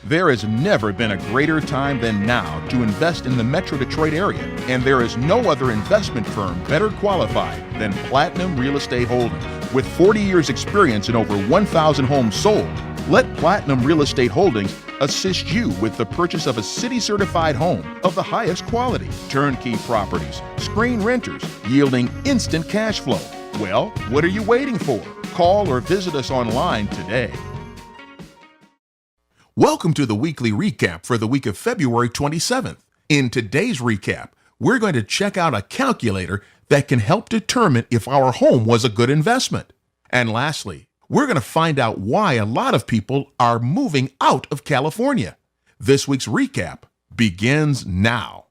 There has never been a greater time than now to invest in the Metro Detroit area, and there is no other investment firm better qualified than Platinum Real Estate Holdings. With 40 years experience and over 1,000 homes sold, let Platinum Real Estate Holdings assist you with the purchase of a city-certified home of the highest quality, turnkey properties, screen renters, yielding instant cash flow. Well, what are you waiting for? Call or visit us online today. Welcome to the weekly recap for the week of February 27th. In today's recap, we're going to check out a calculator that can help determine if our home was a good investment. And lastly, we're going to find out why a lot of people are moving out of California. This week's recap begins now.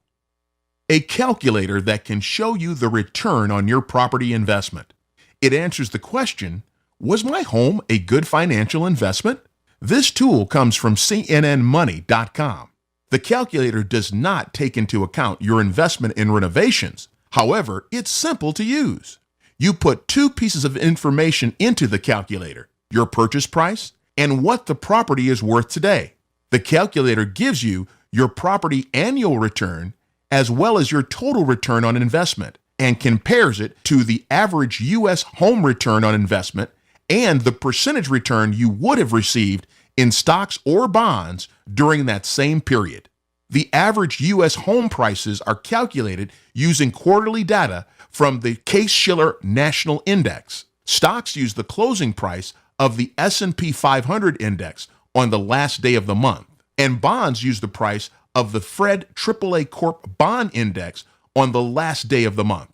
A calculator that can show you the return on your property investment. It answers the question, was my home a good financial investment? This tool comes from CNNmoney.com. The calculator does not take into account your investment in renovations. However, it's simple to use. You put two pieces of information into the calculator, your purchase price and what the property is worth today. The calculator gives you your property annual return as well as your total return on investment and compares it to the average U.S. home return on investment and the percentage return you would have received in stocks or bonds during that same period. The average U.S. home prices are calculated using quarterly data from the Case-Shiller National Index. Stocks use the closing price of the S&P 500 index on the last day of the month, and bonds use the price of the Fred AAA Corp Bond Index on the last day of the month.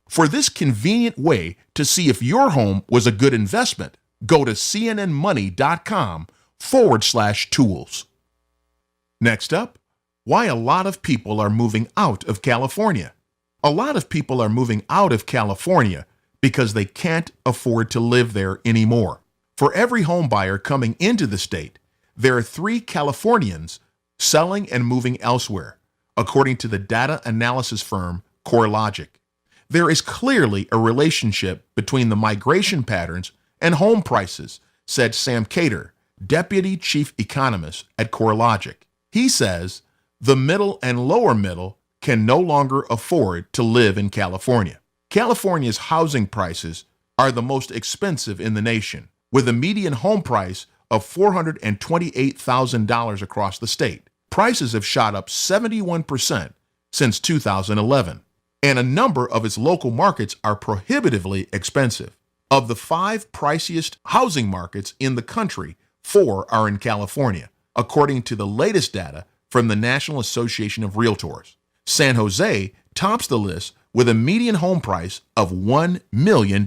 For this convenient way to see if your home was a good investment, go to cnnmoney.com/tools. Next up, why a lot of people are moving out of California. A lot of people are moving out of California because they can't afford to live there anymore. For every home buyer coming into the state, there are 3 Californians selling and moving elsewhere, according to the data analysis firm CoreLogic. There is clearly a relationship between the migration patterns and home prices, said Sam Cater, Deputy Chief Economist at CoreLogic. He says the middle and lower middle can no longer afford to live in California. California's housing prices are the most expensive in the nation, with a median home price of $428,000 across the state. Prices have shot up 71% since 2011. And a number of its local markets are prohibitively expensive. Of the 5 priciest housing markets in the country, 4 are in California, according to the latest data from the National Association of Realtors. San Jose tops the list with a median home price of $1 million.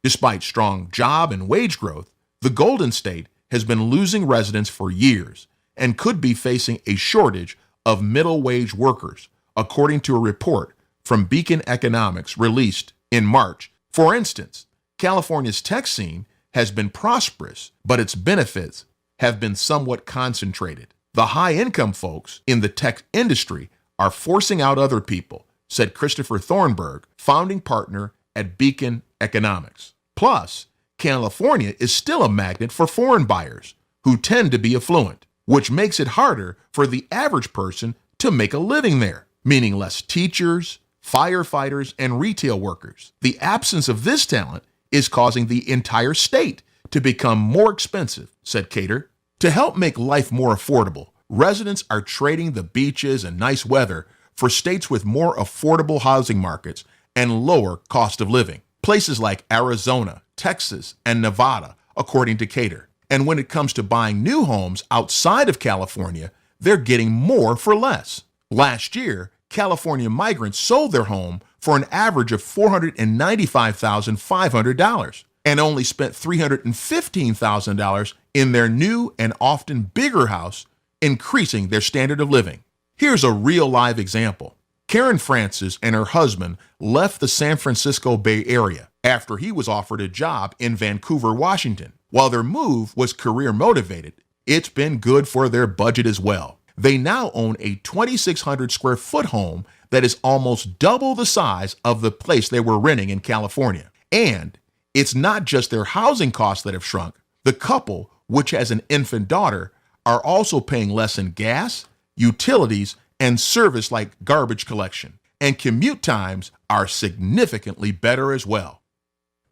Despite strong job and wage growth, the Golden State has been losing residents for years and could be facing a shortage of middle-wage workers, according to a report from Beacon Economics released in March. For instance, California's tech scene has been prosperous, but its benefits have been somewhat concentrated. The high-income folks in the tech industry are forcing out other people, said Christopher Thornburg, founding partner at Beacon Economics. Plus, California is still a magnet for foreign buyers who tend to be affluent, which makes it harder for the average person to make a living there, meaning less teachers, firefighters, and retail workers. The absence of this talent is causing the entire state to become more expensive, said Cater. To help make life more affordable, residents are trading the beaches and nice weather for states with more affordable housing markets and lower cost of living. Places like Arizona, Texas, and Nevada, according to Cater. And when it comes to buying new homes outside of California, they're getting more for less. Last year, California migrants sold their home for an average of $495,500 and only spent $315,000 in their new and often bigger house, increasing their standard of living. Here's a real live example. Karen Francis and her husband left the San Francisco Bay Area after he was offered a job in Vancouver, Washington. While their move was career motivated, it's been good for their budget as well. They now own a 2,600 square foot home that is almost double the size of the place they were renting in California. And it's not just their housing costs that have shrunk. The couple, which has an infant daughter, are also paying less in gas, utilities, and service like garbage collection. And commute times are significantly better as well.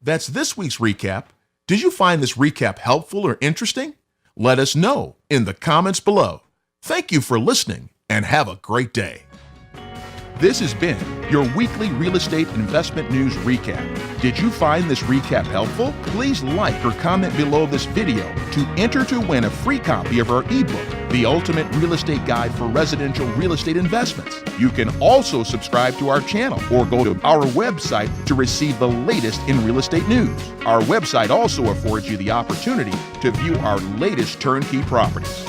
That's this week's recap. Did you find this recap helpful or interesting? Let us know in the comments below. Thank you for listening and have a great day. This has been your weekly real estate investment news recap. Did you find this recap helpful? Please like or comment below this video to enter to win a free copy of our ebook, The Ultimate Real Estate Guide for Residential Real Estate Investments. You can also subscribe to our channel or go to our website to receive the latest in real estate news. Our website also affords you the opportunity to view our latest turnkey properties.